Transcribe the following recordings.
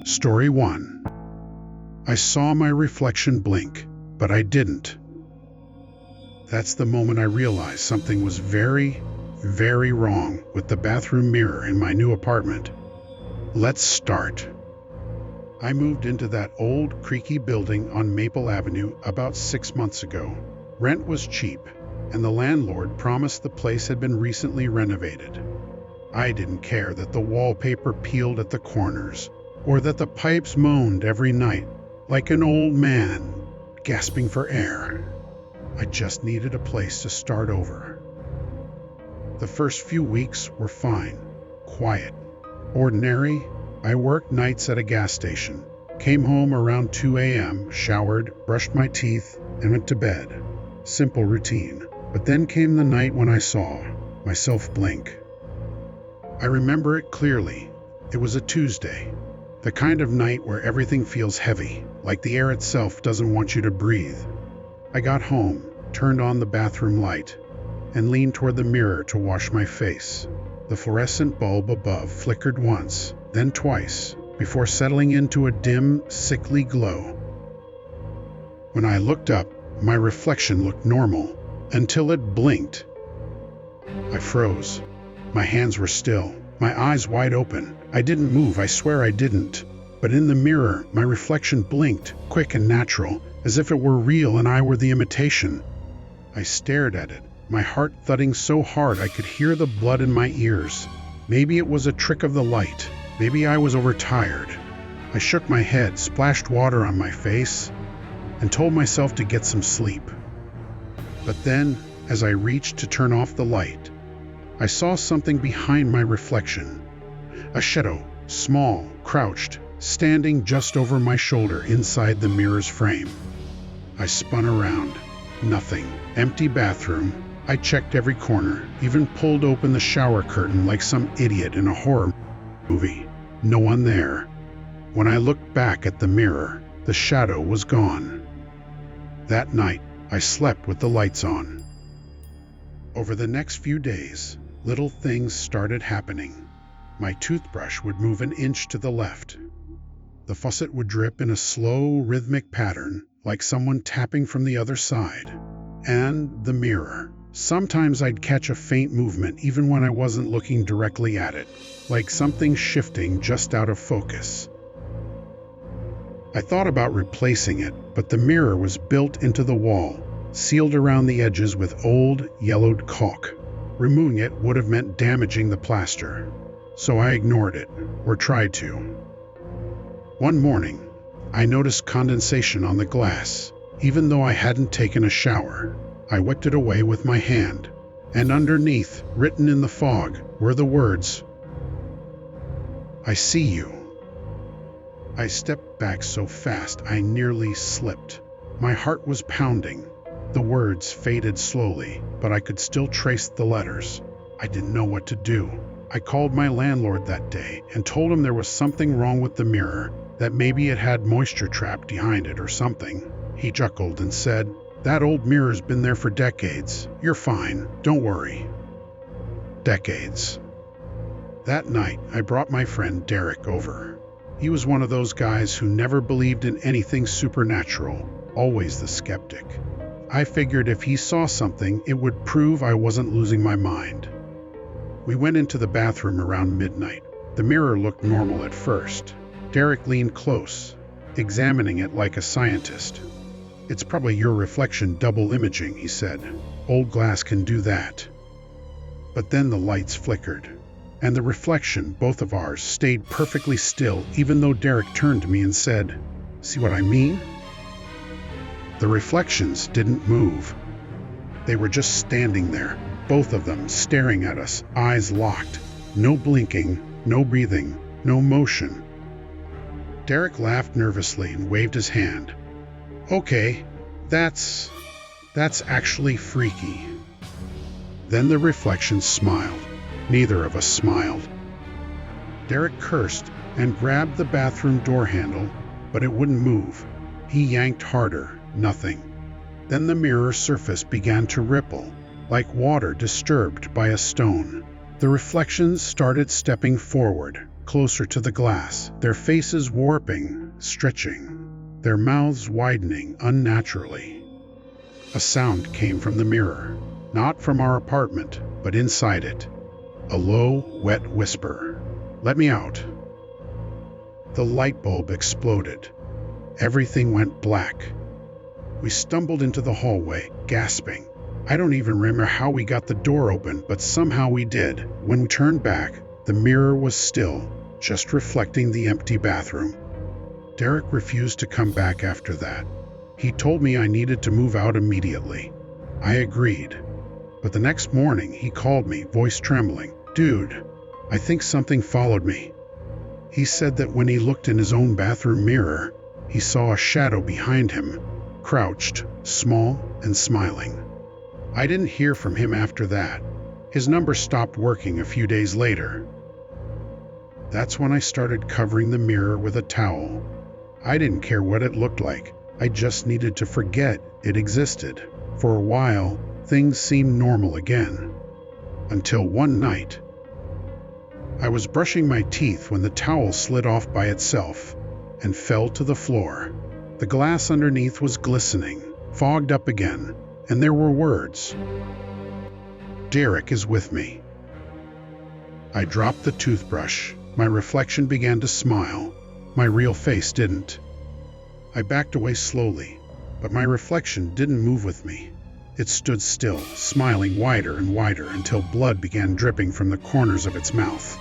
Story 1. I saw my reflection blink, but I didn't. That's the moment I realized something was very, very wrong with the bathroom mirror in my new apartment. Let's start. I moved into that old, creaky building on Maple Avenue about 6 months ago. Rent was cheap, and the landlord promised the place had been recently renovated. I didn't care that the wallpaper peeled at the corners, or that the pipes moaned every night like an old man gasping for air. I just needed a place to start over. The first few weeks were fine, quiet, ordinary. I worked nights at a gas station, came home around 2 a.m., showered, brushed my teeth, and went to bed. Simple routine. But then came the night when I saw myself blink. I remember it clearly. It was a Tuesday. The kind of night where everything feels heavy, like the air itself doesn't want you to breathe. I got home, turned on the bathroom light, and leaned toward the mirror to wash my face. The fluorescent bulb above flickered once, then twice, before settling into a dim, sickly glow. When I looked up, my reflection looked normal, until it blinked. I froze. My hands were still, my eyes wide open. I didn't move, I swear I didn't. But in the mirror, my reflection blinked, quick and natural, as if it were real and I were the imitation. I stared at it, my heart thudding so hard I could hear the blood in my ears. Maybe it was a trick of the light. Maybe I was overtired. I shook my head, splashed water on my face, and told myself to get some sleep. But then, as I reached to turn off the light, I saw something behind my reflection. A shadow, small, crouched, standing just over my shoulder inside the mirror's frame. I spun around. Nothing. Empty bathroom. I checked every corner, even pulled open the shower curtain like some idiot in a horror movie. No one there. When I looked back at the mirror, the shadow was gone. That night, I slept with the lights on. Over the next few days, little things started happening. My toothbrush would move an inch to the left. The faucet would drip in a slow, rhythmic pattern, like someone tapping from the other side. And the mirror. Sometimes I'd catch a faint movement even when I wasn't looking directly at it, like something shifting just out of focus. I thought about replacing it, but the mirror was built into the wall, sealed around the edges with old, yellowed caulk. Removing it would have meant damaging the plaster. So I ignored it, or tried to. One morning, I noticed condensation on the glass. Even though I hadn't taken a shower, I wiped it away with my hand, and underneath, written in the fog, were the words, "I see you." I stepped back so fast I nearly slipped. My heart was pounding. The words faded slowly, but I could still trace the letters. I didn't know what to do. I called my landlord that day and told him there was something wrong with the mirror, that maybe it had moisture trapped behind it or something. He chuckled and said, "That old mirror's been there for decades. You're fine, don't worry." Decades. That night, I brought my friend Derek over. He was one of those guys who never believed in anything supernatural, always the skeptic. I figured if he saw something, it would prove I wasn't losing my mind. We went into the bathroom around midnight. The mirror looked normal at first. Derek leaned close, examining it like a scientist. "It's probably your reflection double imaging," he said. "Old glass can do that." But then the lights flickered, and the reflection, both of ours, stayed perfectly still even though Derek turned to me and said, "See what I mean?" The reflections didn't move. They were just standing there, both of them staring at us, eyes locked. No blinking, no breathing, no motion. Derek laughed nervously and waved his hand. "Okay, that's actually freaky." Then the reflection smiled. Neither of us smiled. Derek cursed and grabbed the bathroom door handle, but it wouldn't move. He yanked harder, nothing. Then the mirror surface began to ripple, like water disturbed by a stone. The reflections started stepping forward, closer to the glass, their faces warping, stretching, their mouths widening unnaturally. A sound came from the mirror, not from our apartment, but inside it. A low, wet whisper. "Let me out." The light bulb exploded. Everything went black. We stumbled into the hallway, gasping. I don't even remember how we got the door open, but somehow we did. When we turned back, the mirror was still, just reflecting the empty bathroom. Derek refused to come back after that. He told me I needed to move out immediately. I agreed. But the next morning, he called me, voice trembling. "Dude, I think something followed me." He said that when he looked in his own bathroom mirror, he saw a shadow behind him, crouched, small and smiling. I didn't hear from him after that. His number stopped working a few days later. That's when I started covering the mirror with a towel. I didn't care what it looked like. I just needed to forget it existed. For a while, things seemed normal again. Until one night. I was brushing my teeth when the towel slid off by itself and fell to the floor. The glass underneath was glistening, fogged up again, and there were words. "Derek is with me." I dropped the toothbrush. My reflection began to smile. My real face didn't. I backed away slowly, but my reflection didn't move with me. It stood still, smiling wider and wider until blood began dripping from the corners of its mouth.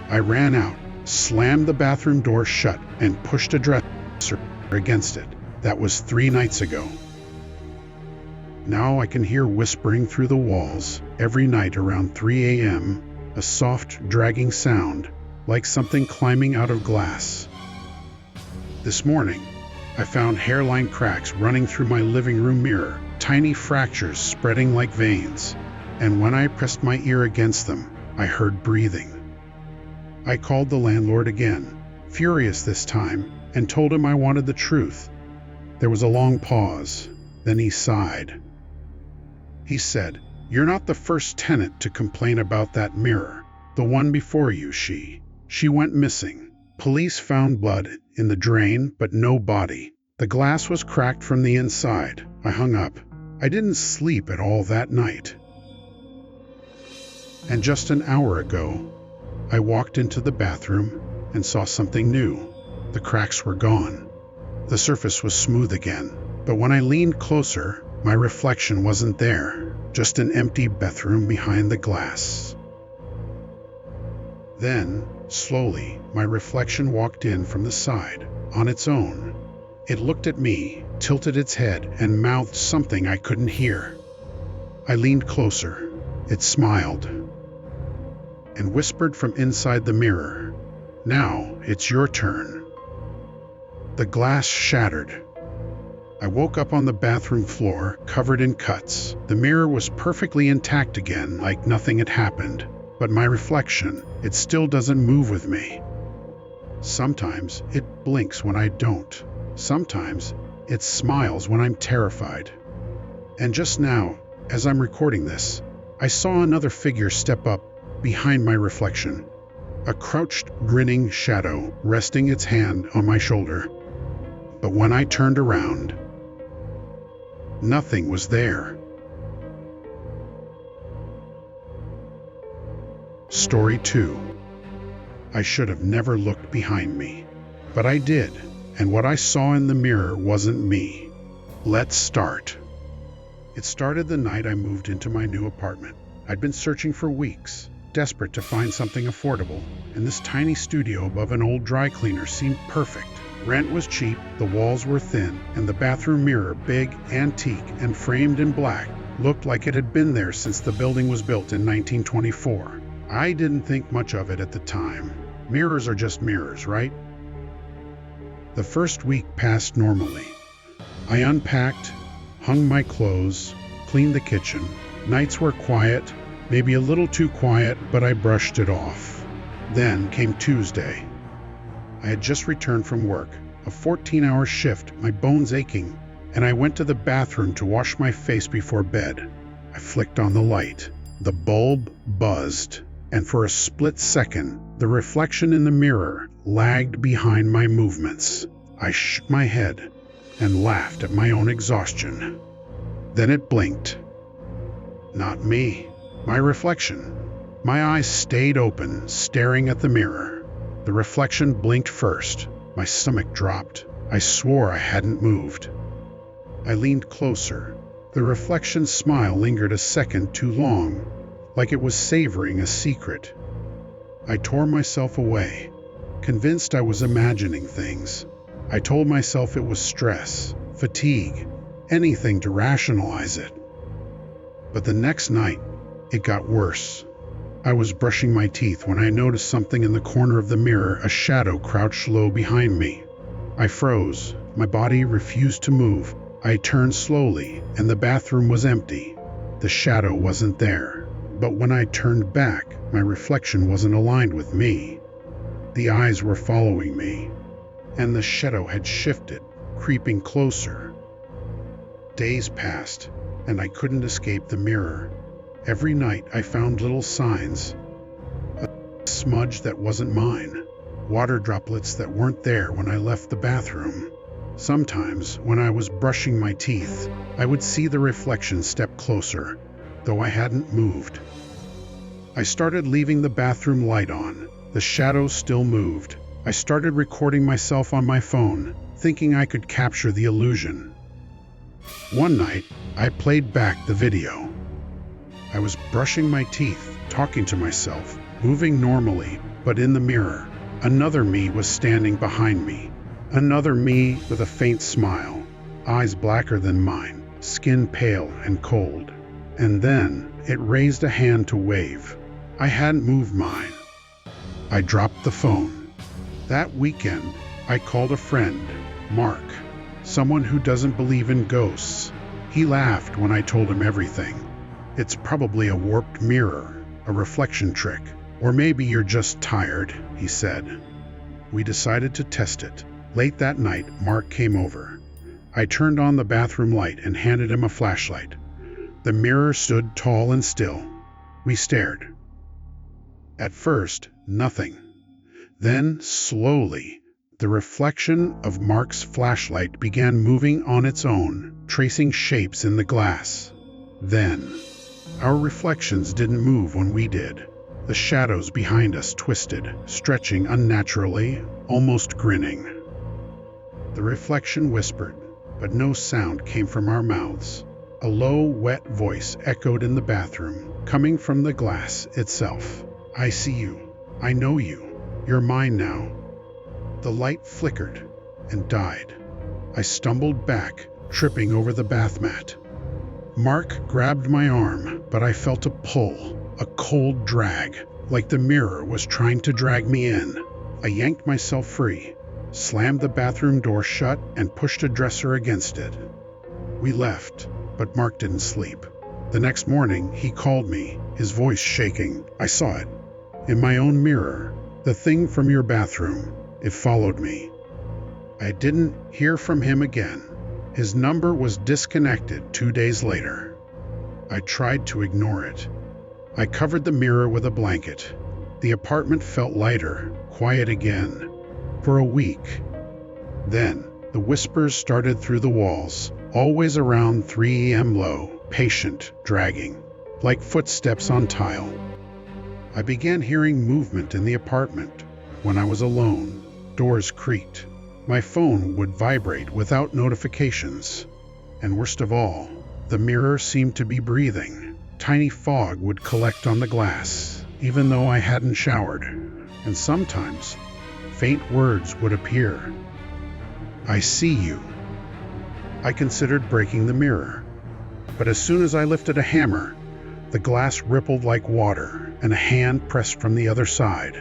I ran out, slammed the bathroom door shut, and pushed a dresser against it. That was 3 nights ago. Now I can hear whispering through the walls, every night around 3 a.m., a soft, dragging sound, like something climbing out of glass. This morning, I found hairline cracks running through my living room mirror, tiny fractures spreading like veins, and when I pressed my ear against them, I heard breathing. I called the landlord again, furious this time, and told him I wanted the truth. There was a long pause, then he sighed. He said, "You're not the first tenant to complain about that mirror. The one before you, she went missing. Police found blood in the drain, but no body. The glass was cracked from the inside." I hung up. I didn't sleep at all that night. And just an hour ago, I walked into the bathroom and saw something new. The cracks were gone. The surface was smooth again. But when I leaned closer, my reflection wasn't there, just an empty bathroom behind the glass. Then, slowly, my reflection walked in from the side, on its own. It looked at me, tilted its head, and mouthed something I couldn't hear. I leaned closer. It smiled and whispered from inside the mirror, "Now it's your turn." The glass shattered. I woke up on the bathroom floor, covered in cuts. The mirror was perfectly intact again, like nothing had happened. But my reflection, it still doesn't move with me. Sometimes it blinks when I don't. Sometimes it smiles when I'm terrified. And just now, as I'm recording this, I saw another figure step up behind my reflection. A crouched, grinning shadow resting its hand on my shoulder. But when I turned around, nothing was there. Story 2. I should have never looked behind me. But I did, and what I saw in the mirror wasn't me. Let's start. It started the night I moved into my new apartment. I'd been searching for weeks, desperate to find something affordable, and this tiny studio above an old dry cleaner seemed perfect. Rent was cheap, the walls were thin, and the bathroom mirror, big, antique, and framed in black, looked like it had been there since the building was built in 1924. I didn't think much of it at the time. Mirrors are just mirrors, right? The first week passed normally. I unpacked, hung my clothes, cleaned the kitchen. Nights were quiet, maybe a little too quiet, but I brushed it off. Then came Tuesday. I had just returned from work, a 14-hour shift, my bones aching, and I went to the bathroom to wash my face before bed. I flicked on the light. The bulb buzzed, and for a split second, the reflection in the mirror lagged behind my movements. I shook my head and laughed at my own exhaustion. Then it blinked. Not me, my reflection. My eyes stayed open, staring at the mirror. The reflection blinked first. My stomach dropped. I swore I hadn't moved. I leaned closer. The reflection's smile lingered a second too long, like it was savoring a secret. I tore myself away, convinced I was imagining things. I told myself it was stress, fatigue, anything to rationalize it. But the next night, it got worse. I was brushing my teeth when I noticed something in the corner of the mirror, a shadow crouched low behind me. I froze. My body refused to move. I turned slowly, and the bathroom was empty. The shadow wasn't there. But when I turned back, my reflection wasn't aligned with me. The eyes were following me, and the shadow had shifted, creeping closer. Days passed, and I couldn't escape the mirror. Every night I found little signs. A smudge that wasn't mine. Water droplets that weren't there when I left the bathroom. Sometimes, when I was brushing my teeth, I would see the reflection step closer, though I hadn't moved. I started leaving the bathroom light on. The shadows still moved. I started recording myself on my phone, thinking I could capture the illusion. One night, I played back the video. I was brushing my teeth, talking to myself, moving normally, but in the mirror, another me was standing behind me. Another me with a faint smile, eyes blacker than mine, skin pale and cold. And then it raised a hand to wave. I hadn't moved mine. I dropped the phone. That weekend, I called a friend, Mark, someone who doesn't believe in ghosts. He laughed when I told him everything. It's probably a warped mirror, a reflection trick, or maybe you're just tired, he said. We decided to test it. Late that night, Mark came over. I turned on the bathroom light and handed him a flashlight. The mirror stood tall and still. We stared. At first, nothing. Then, slowly, the reflection of Mark's flashlight began moving on its own, tracing shapes in the glass. Then, our reflections didn't move when we did. The shadows behind us twisted, stretching unnaturally, almost grinning. The reflection whispered, but no sound came from our mouths. A low, wet voice echoed in the bathroom, coming from the glass itself. I see you. I know you. You're mine now. The light flickered and died. I stumbled back, tripping over the bath mat. Mark grabbed my arm, but I felt a pull, a cold drag, like the mirror was trying to drag me in. I yanked myself free, slammed the bathroom door shut, and pushed a dresser against it. We left, but Mark didn't sleep. The next morning, he called me, his voice shaking. I saw it. In my own mirror, the thing from your bathroom. It followed me. I didn't hear from him again. His number was disconnected 2 days later. I tried to ignore it. I covered the mirror with a blanket. The apartment felt lighter, quiet again, for a week. Then, the whispers started through the walls, always around 3 a.m. low, patient, dragging, like footsteps on tile. I began hearing movement in the apartment. When I was alone, doors creaked. My phone would vibrate without notifications. And worst of all, the mirror seemed to be breathing. Tiny fog would collect on the glass, even though I hadn't showered. And sometimes, faint words would appear. I see you. I considered breaking the mirror. But as soon as I lifted a hammer, the glass rippled like water, and a hand pressed from the other side.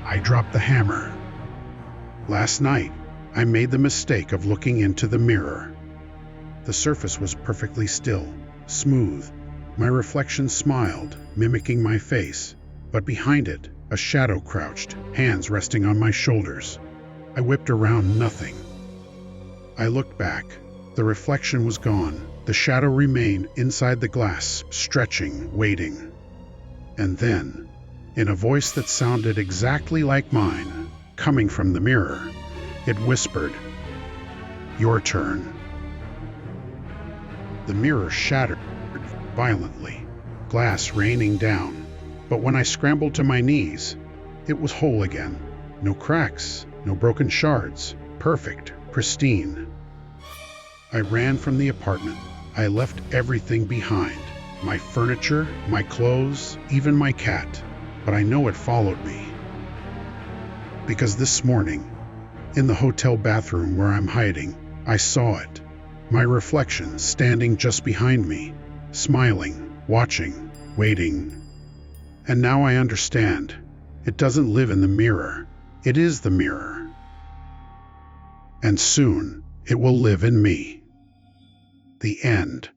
I dropped the hammer. Last night, I made the mistake of looking into the mirror. The surface was perfectly still, smooth. My reflection smiled, mimicking my face, but behind it, A shadow crouched, hands resting on my shoulders. I whipped around, nothing. I looked back. The reflection was gone. The shadow remained inside the glass, stretching, waiting. And then, in a voice that sounded exactly like mine, coming from the mirror, it whispered, "Your turn." The mirror shattered violently, glass raining down. But when I scrambled to my knees, it was whole again. No cracks, no broken shards. Perfect, pristine. I ran from the apartment. I left everything behind. My furniture, my clothes, even my cat. But I know it followed me. Because this morning, in the hotel bathroom where I'm hiding, I saw it. My reflection standing just behind me, smiling, watching, waiting. And now I understand. It doesn't live in the mirror. It is the mirror. And soon, it will live in me. The end.